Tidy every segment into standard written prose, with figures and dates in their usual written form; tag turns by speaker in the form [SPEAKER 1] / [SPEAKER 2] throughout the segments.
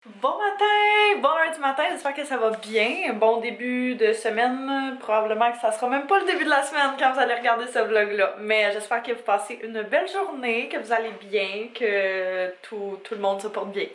[SPEAKER 1] Bon matin! Bon lundi matin, j'espère que ça va bien. Bon début de semaine. Probablement que ça sera même pas le début de la semaine quand vous allez regarder ce vlog-là. Mais j'espère que vous passez une belle journée, que vous allez bien, que tout le monde se porte bien.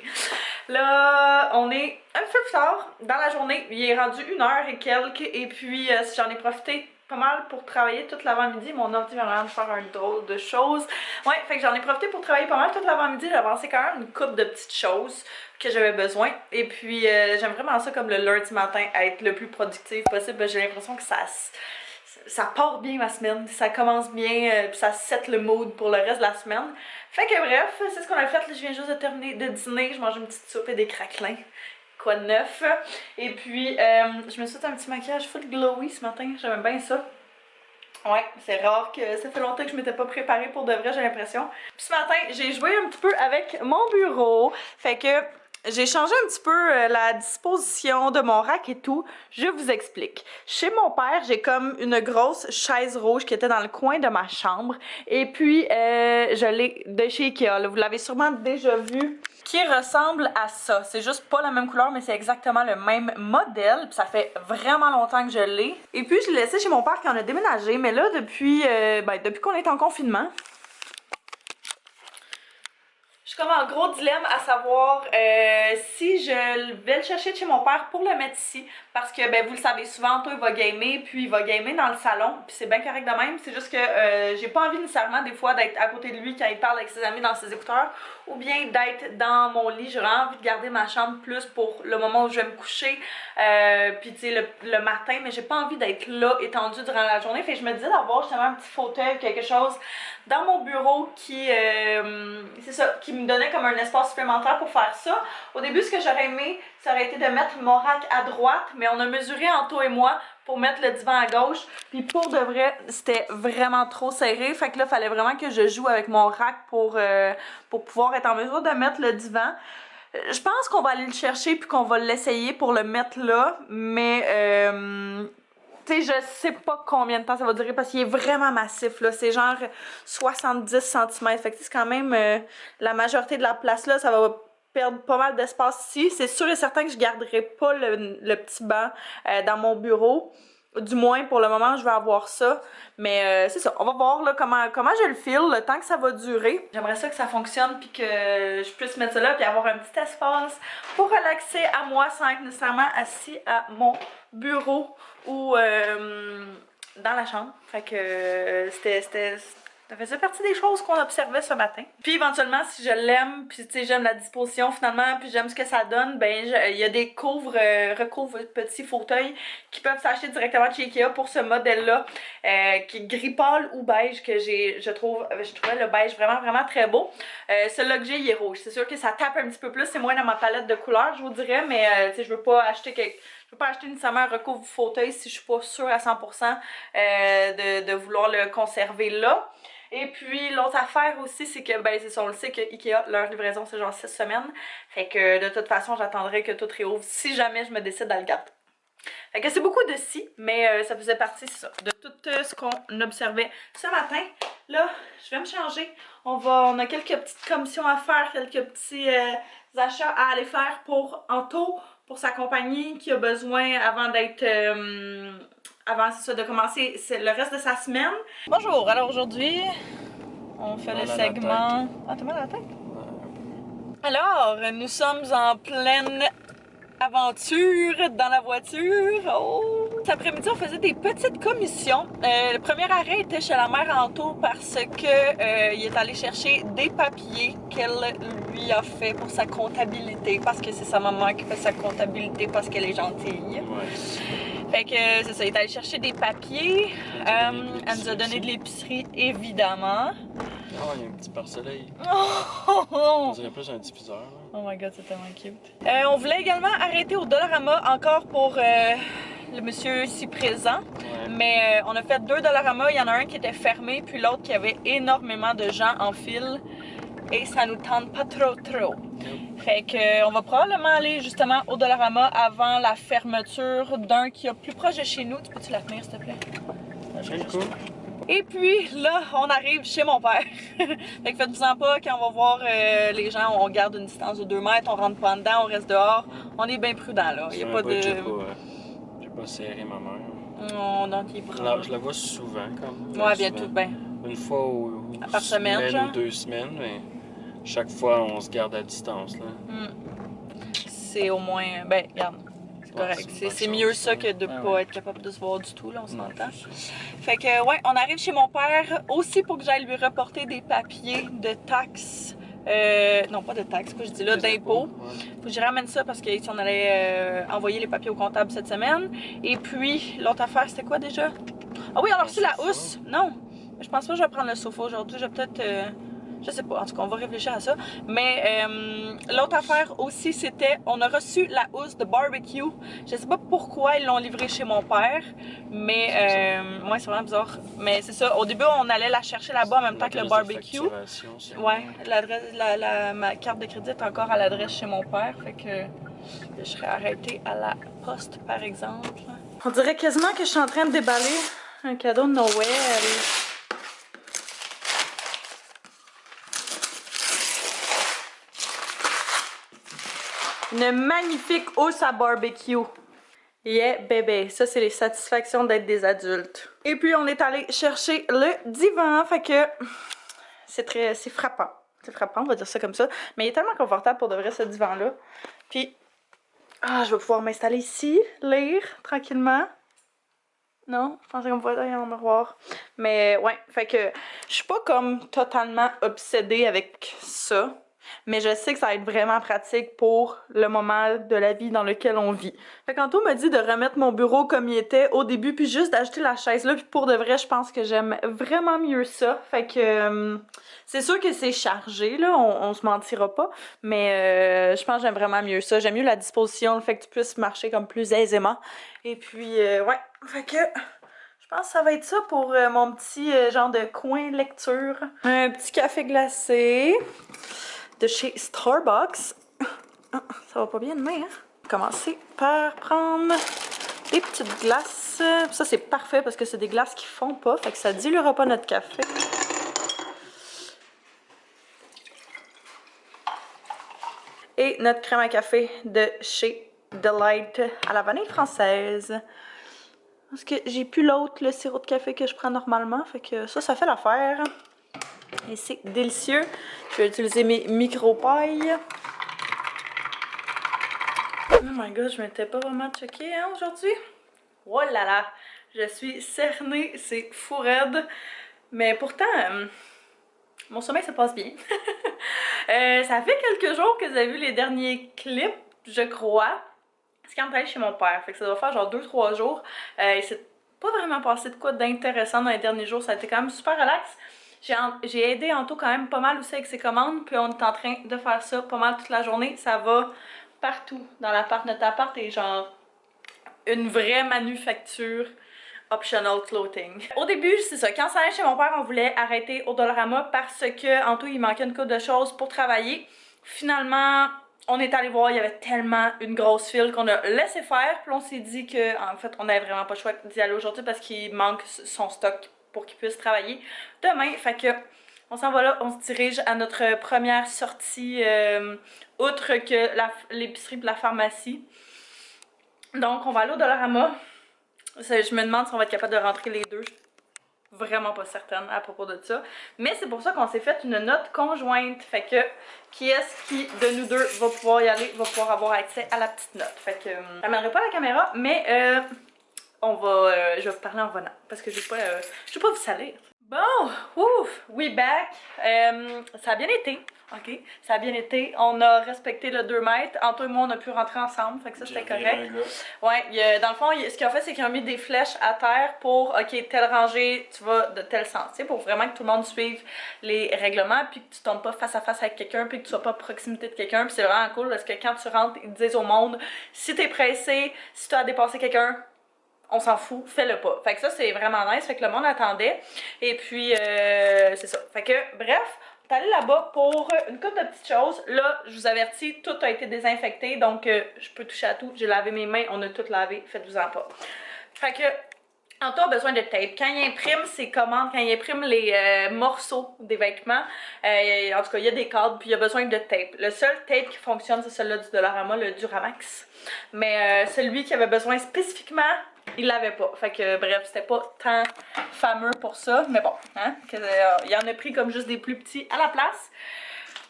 [SPEAKER 1] Là, on est un peu plus tard dans la journée. Il est rendu 1h et quelques. Et puis, j'en ai profité pas mal pour travailler toute l'avant-midi. Mon ordi m'a vraiment faire un drôle de choses. Ouais, fait que j'en ai profité pour travailler pas mal toute l'avant-midi. J'ai avancé quand même une couple de petites choses que j'avais besoin. Et puis, j'aime vraiment ça comme le lundi matin, être le plus productif possible. J'ai l'impression que ça part bien ma semaine, ça commence bien, puis ça set le mood pour le reste de la semaine. Fait que bref, c'est ce qu'on a fait. Là, je viens juste de terminer de dîner. Je mange une petite soupe et des craquelins. Quoi de neuf? Et puis, je me suis fait un petit maquillage full glowy ce matin. J'aime bien ça. Ouais, c'est rare que ça fait longtemps que je m'étais pas préparée pour de vrai, j'ai l'impression. Puis ce matin, j'ai joué un petit peu avec mon bureau. Fait que j'ai changé un petit peu la disposition de mon rack et tout. Je vous explique. Chez mon père, j'ai comme une grosse chaise rouge qui était dans le coin de ma chambre. Et puis, je l'ai de chez Ikea. Là, vous l'avez sûrement déjà vu. Qui ressemble à ça. C'est juste pas la même couleur, mais c'est exactement le même modèle. Puis ça fait vraiment longtemps que je l'ai. Et puis, je l'ai laissé chez mon père quand on a déménagé. Mais là, depuis qu'on est en confinement, je suis comme en gros dilemme à savoir si je vais le chercher de chez mon père pour le mettre ici. Parce que, ben, vous le savez, souvent, toi, il va gamer, puis il va gamer dans le salon. Puis c'est bien correct de même. C'est juste que j'ai pas envie nécessairement, des fois, d'être à côté de lui quand il parle avec ses amis dans ses écouteurs. Ou bien d'être dans mon lit. J'ai vraiment envie de garder ma chambre plus pour le moment où je vais me coucher. Puis, tu sais, le matin. Mais j'ai pas envie d'être là, étendue durant la journée. Fait que je me disais d'avoir justement un petit fauteuil, quelque chose dans mon bureau qui, c'est ça, qui me donnait comme un espace supplémentaire pour faire ça. Au début, ce que j'aurais aimé, ça aurait été de mettre mon rack à droite, mais on a mesuré Anto et moi pour mettre le divan à gauche. Puis pour de vrai, c'était vraiment trop serré. Fait que là, il fallait vraiment que je joue avec mon rack pour pouvoir être en mesure de mettre le divan. Je pense qu'on va aller le chercher puis qu'on va l'essayer pour le mettre là, mais tu sais, je sais pas combien de temps ça va durer parce qu'il est vraiment massif, là. C'est genre 70 cm. Fait que c'est quand même la majorité de la place là, ça va perdre pas mal d'espace ici. C'est sûr et certain que je garderai pas le petit banc dans mon bureau. Du moins, pour le moment, je vais avoir ça. Mais c'est ça. On va voir là, comment je le file, le temps que ça va durer. J'aimerais ça que ça fonctionne puis que je puisse mettre ça là puis avoir un petit espace pour relaxer à moi sans être nécessairement assis à mon bureau ou dans la chambre. Fait que ça faisait partie des choses qu'on observait ce matin. Puis éventuellement, si je l'aime, puis tu sais, j'aime la disposition finalement, puis j'aime ce que ça donne, ben il y a des recouvre petits fauteuils qui peuvent s'acheter directement chez Ikea pour ce modèle-là, qui est gris pâle ou beige, que je trouvais le beige vraiment très beau. Celui-là que j'ai, il est rouge. C'est sûr que ça tape un petit peu plus, c'est moins dans ma palette de couleurs, je vous dirais, mais tu sais, je veux pas acheter nécessairement un recouvre fauteuil si je suis pas sûre à 100% de vouloir le conserver là. Et puis l'autre affaire aussi, c'est que, ben c'est ça, on le sait que Ikea, leur livraison c'est genre 6 semaines. Fait que de toute façon, j'attendrai que tout réouvre si jamais je me décide à le garder. Fait que c'est beaucoup de si, mais ça faisait partie, c'est ça, de tout ce qu'on observait ce matin. Là, je vais me changer. On a quelques petites commissions à faire, quelques petits achats à aller faire pour Anto, pour sa compagnie qui a besoin avant d'être... avant c'est ça, de commencer le reste de sa semaine. Bonjour, alors aujourd'hui, on fait le segment... Ah, t'as mal à la tête? Alors, nous sommes en pleine aventure dans la voiture. Oh! Cet après-midi, on faisait des petites commissions. Le premier arrêt était chez la mère Anto parce que il est allé chercher des papiers qu'elle lui a fait pour sa comptabilité, parce que c'est sa maman qui fait sa comptabilité parce qu'elle est gentille. Ouais. Fait que c'est ça, il est allé chercher des papiers. Elle nous a donné de l'épicerie, évidemment.
[SPEAKER 2] Oh, il y a un petit pare-soleil.
[SPEAKER 1] Oh!
[SPEAKER 2] On dirait plus un diffuseur. Là.
[SPEAKER 1] Oh my god, c'est tellement cute. On voulait également arrêter au Dollarama encore pour le monsieur ici présent. Ouais. Mais on a fait 2 Dollarama. Il y en a un qui était fermé, puis l'autre qui avait énormément de gens en file. Et ça nous tente pas trop. Fait que on va probablement aller justement au Dollarama avant la fermeture d'un qui est plus proche de chez nous. Tu peux-tu la tenir, s'il te plaît?
[SPEAKER 2] Quel coup?
[SPEAKER 1] Et puis là, on arrive chez mon père. Fait que faites-vous-en pas, quand on va voir les gens, on garde une distance de 2 mètres, on rentre pas dedans, on reste dehors. On est bien prudent là. Il y a pas de.
[SPEAKER 2] J'ai pas serré ma mère.
[SPEAKER 1] Oh, donc il prend.
[SPEAKER 2] Je la vois souvent comme.
[SPEAKER 1] Ouais, bien tout, ben.
[SPEAKER 2] Une fois
[SPEAKER 1] par semaine, genre?
[SPEAKER 2] ou 2 semaines, mais chaque fois on se garde à distance là.
[SPEAKER 1] C'est au moins. Ben, regarde. Correct. C'est mieux ça que de pas être capable de se voir du tout, là, on s'entend. Fait que, ouais, on arrive chez mon père aussi pour que j'aille lui reporter des papiers de taxes. Non, pas de taxes, quoi, je dis là, d'impôts. Faut que j'y ramène ça parce que si on allait envoyer les papiers au comptable cette semaine. Et puis, l'autre affaire, c'était quoi déjà? Ah oui, on a reçu la housse. Non, je pense pas que je vais prendre le sofa aujourd'hui. Je vais peut-être. Je sais pas, en tout cas, on va réfléchir à ça. Mais l'autre affaire aussi, c'était, on a reçu la housse de barbecue. Je sais pas pourquoi ils l'ont livrée chez mon père, mais ouais, c'est vraiment bizarre. Mais c'est ça, au début, on allait la chercher là-bas en même temps que le barbecue. Ouais, l'adresse, ma carte de crédit est encore à l'adresse chez mon père, fait que je serais arrêtée à la poste, par exemple. On dirait quasiment que je suis en train de déballer un cadeau de Noël. Une magnifique housse à barbecue. Yeah, bébé. Ça, c'est les satisfactions d'être des adultes. Et puis, on est allé chercher le divan. Fait que c'est frappant. C'est frappant, on va dire ça comme ça. Mais il est tellement confortable pour de vrai, ce divan-là. Puis, je vais pouvoir m'installer ici, lire tranquillement. Non, je pensais qu'on me voyait dans le miroir. Mais ouais, fait que je suis pas comme totalement obsédée avec ça. Mais je sais que ça va être vraiment pratique pour le moment de la vie dans lequel on vit. Fait qu'Anto m'a dit de remettre mon bureau comme il était au début, puis juste d'acheter la chaise là. Puis pour de vrai, je pense que j'aime vraiment mieux ça. Fait que c'est sûr que c'est chargé, là, on se mentira pas. Mais je pense que j'aime vraiment mieux ça. J'aime mieux la disposition, le fait que tu puisses marcher comme plus aisément. Et puis, ouais, fait que je pense que ça va être ça pour mon petit genre de coin lecture. Un petit café glacé de chez Starbucks. Ça va pas bien demain, hein? On va commencer par prendre des petites glaces. Ça, c'est parfait parce que c'est des glaces qui fondent pas, fait que ça diluera pas notre café. Et notre crème à café de chez Delight à la vanille française. Parce que j'ai plus l'autre, le sirop de café que je prends normalement, fait que ça fait l'affaire. Et c'est délicieux. Je vais utiliser mes micro-pailles. Oh my god, je m'étais pas vraiment checkée hein, aujourd'hui. Oh là là, je suis cernée, c'est fou raide. Mais pourtant, mon sommeil se passe bien. Ça fait quelques jours que vous avez vu les derniers clips, je crois. C'est quand on est allé chez mon père, fait que ça doit faire genre 2-3 jours. Et c'est pas vraiment passé de quoi d'intéressant dans les derniers jours, ça a été quand même super relax. J'ai aidé Anto quand même pas mal aussi avec ses commandes, puis on est en train de faire ça pas mal toute la journée. Ça va partout dans l'appart. Notre appart est genre une vraie manufacture optional clothing. Au début, c'est ça, quand on allait chez mon père, on voulait arrêter au Dollarama parce que Anto il manquait une couple de choses pour travailler. Finalement, on est allé voir, il y avait tellement une grosse file qu'on a laissé faire. Puis on s'est dit que en fait, on n'avait vraiment pas le choix d'y aller aujourd'hui parce qu'il manque son stock pour qu'il puisse travailler demain. Fait que on s'en va là, on se dirige à notre première sortie outre que l'épicerie et la pharmacie. Donc on va aller au Dollarama. Je me demande si on va être capable de rentrer les deux. Vraiment pas certaine à propos de ça. Mais c'est pour ça qu'on s'est fait une note conjointe. Fait que qui est-ce qui de nous deux va pouvoir y aller, va pouvoir avoir accès à la petite note. Fait que j'amènerai pas la caméra, mais je vais vous parler en venant. Parce que je vais pas vous salir. Bon, ouf, we back. Ça a bien été, ok? Ça a bien été. On a respecté le 2 mètres. Anto et moi, on a pu rentrer ensemble, fait que ça, c'était correct. Ouais, dans le fond, ce qu'ils ont fait, c'est qu'ils ont mis des flèches à terre pour, ok, telle rangée, tu vas de tel sens, tu sais, pour vraiment que tout le monde suive les règlements, puis que tu tombes pas face à face avec quelqu'un, puis que tu sois pas à proximité de quelqu'un. Puis c'est vraiment cool parce que quand tu rentres, ils te disent au monde, si t'es pressé, si tu as dépassé quelqu'un, on s'en fout, fais-le pas. Fait que ça, c'est vraiment nice. Fait que le monde attendait. Et puis, c'est ça. Fait que, bref, on est allé là-bas pour une couple de petites choses. Là, je vous avertis, tout a été désinfecté. Donc, je peux toucher à tout. J'ai lavé mes mains. On a tout lavé. Faites-vous-en pas. Fait que, Anto a besoin de tape. Quand il imprime ses commandes, quand il imprime les morceaux des vêtements, en tout cas, il y a des cadres, puis il a besoin de tape. Le seul tape qui fonctionne, c'est celui-là du Dollarama, le Duramax. Mais celui qui avait besoin spécifiquement, il l'avait pas. Fait que bref, c'était pas tant fameux pour ça. Mais bon, hein, il en a pris comme juste des plus petits à la place.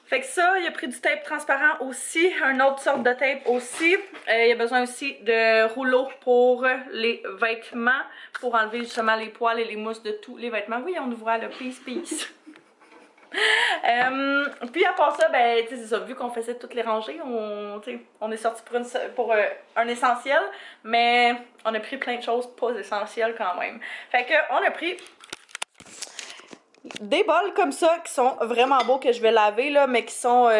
[SPEAKER 1] Fait que ça, il a pris du tape transparent aussi, une autre sorte de tape aussi. Il a besoin aussi de rouleaux pour les vêtements, pour enlever justement les poils et les mousses de tous les vêtements. Oui, on ouvre le peace. Puis à part ça, ben, tu sais, c'est ça, vu qu'on faisait toutes les rangées, on est sorti pour un essentiel, mais on a pris plein de choses pas essentielles quand même. Fait que on a pris des bols comme ça qui sont vraiment beaux que je vais laver là, mais qui sont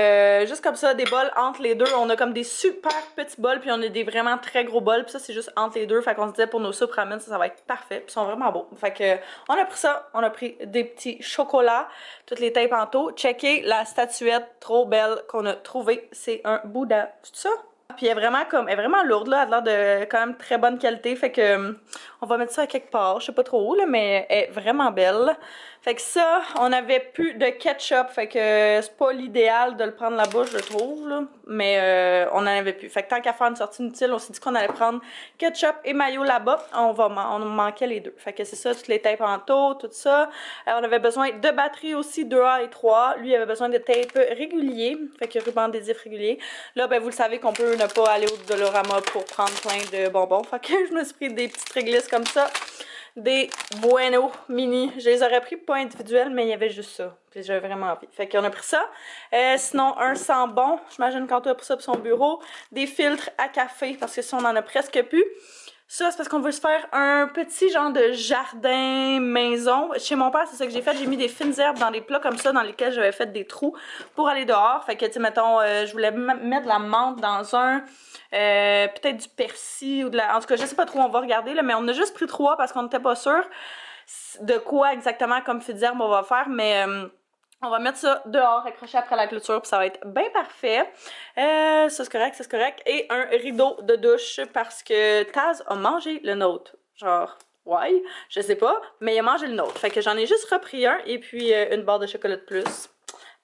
[SPEAKER 1] juste comme ça, des bols entre les deux. On a comme des super petits bols, puis on a des vraiment très gros bols, puis ça c'est juste entre les deux. Fait qu'on se disait pour nos soupes ramen, ça va être parfait, puis ils sont vraiment beaux. Fait que on a pris ça, on a pris des petits chocolats, toutes les tapes en taux. Checkez la statuette trop belle qu'on a trouvée, c'est un Bouddha, c'est ça? Puis elle est vraiment lourde là, elle a l'air de quand même très bonne qualité, fait que on va mettre ça à quelque part, je sais pas trop où là, mais elle est vraiment belle. Fait que ça, on avait plus de ketchup, fait que c'est pas l'idéal de le prendre la bouche, je trouve, là, mais on en avait plus. Fait que tant qu'à faire une sortie inutile, on s'est dit qu'on allait prendre ketchup et mayo là-bas, on manquait les deux. Fait que c'est ça, toutes les tapes en taux, tout ça. On avait besoin de batteries aussi, 2A et 3. Lui, il avait besoin de tapes réguliers, fait que ruban adhésif régulier. Là, ben vous le savez qu'on peut ne pas aller au Dollarama pour prendre plein de bonbons. Fait que je me suis pris des petites réglisses comme ça. Des Bueno mini. Je les aurais pris pas individuels, mais il y avait juste ça. Puis j'avais vraiment envie. Fait qu'on a pris ça. Sinon, un Sambon. J'imagine qu'Anto a pris ça pour son bureau. Des filtres à café, parce que ça, on en a presque plus. Ça, c'est parce qu'on veut se faire un petit genre de jardin maison. Chez mon père, c'est ça que j'ai fait. J'ai mis des fines herbes dans des plats comme ça, dans lesquels j'avais fait des trous pour aller dehors. Fait que, tu sais, mettons, je voulais mettre de la menthe dans un... peut-être du persil ou de la... En tout cas, je sais pas trop, on va regarder, là, mais on a juste pris 3 parce qu'on n'était pas sûr de quoi exactement comme fil d'herbe on va faire, mais... on va mettre ça dehors, accroché après la clôture, puis ça va être bien parfait. Ça, c'est correct, ça, c'est correct. Et un rideau de douche, parce que Taz a mangé le nôtre. Genre, ouais, je sais pas, mais il a mangé le nôtre. Fait que j'en ai juste repris un, et puis une barre de chocolat de plus.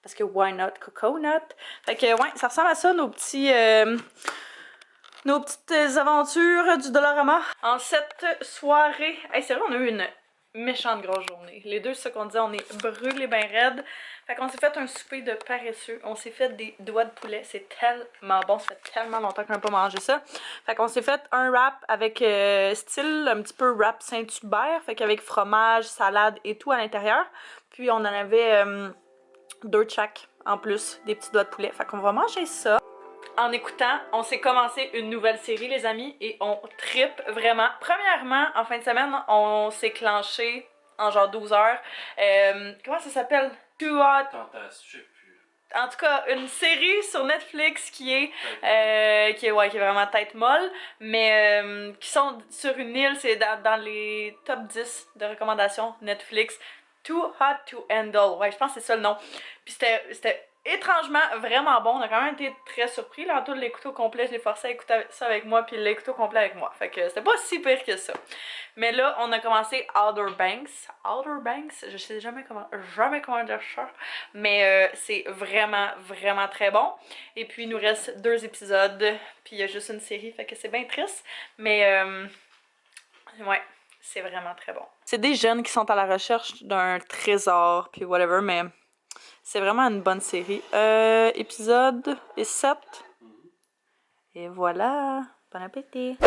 [SPEAKER 1] Parce que why not coconut? Fait que, ouais, ça ressemble à ça, nos petites aventures du Dollarama. En cette soirée, hey, c'est vrai, on a eu une méchante grosse journée. Les deux, c'est ce qu'on disait, on est brûlés ben raides. Fait qu'on s'est fait un souper de paresseux. On s'est fait des doigts de poulet. C'est tellement bon. Ça fait tellement longtemps qu'on n'a pas mangé ça. Fait qu'on s'est fait un wrap avec style un petit peu wrap Saint-Hubert. Fait qu'avec fromage, salade et tout à l'intérieur. Puis on en avait 2 de chaque en plus, des petits doigts de poulet. Fait qu'on va manger ça. En écoutant, on s'est commencé une nouvelle série, les amis, et on trippe vraiment. Premièrement, en fin de semaine, on s'est clenché en genre 12 heures. Comment ça s'appelle? Too Hot. En tout cas, une série sur Netflix qui est vraiment tête molle, mais qui sont sur une île, c'est dans les top 10 de recommandations Netflix. Too Hot to Handle. Ouais, je pense que c'est ça le nom. Puis c'était étrangement vraiment bon. On a quand même été très surpris. Là, en tout, l'écoute au complet, je l'ai forcé à écouter ça avec moi, puis l'écoute au complet avec moi. Fait que c'était pas si pire que ça. Mais là, on a commencé Outer Banks. Outer Banks, je sais jamais comment dire ça. Mais c'est vraiment, vraiment très bon. Et puis, il nous reste 2 épisodes, puis il y a juste une série, fait que c'est bien triste. Mais, ouais. C'est vraiment très bon. C'est des jeunes qui sont à la recherche d'un trésor, puis whatever, mais c'est vraiment une bonne série. Épisode 7. Et voilà. Bon appétit.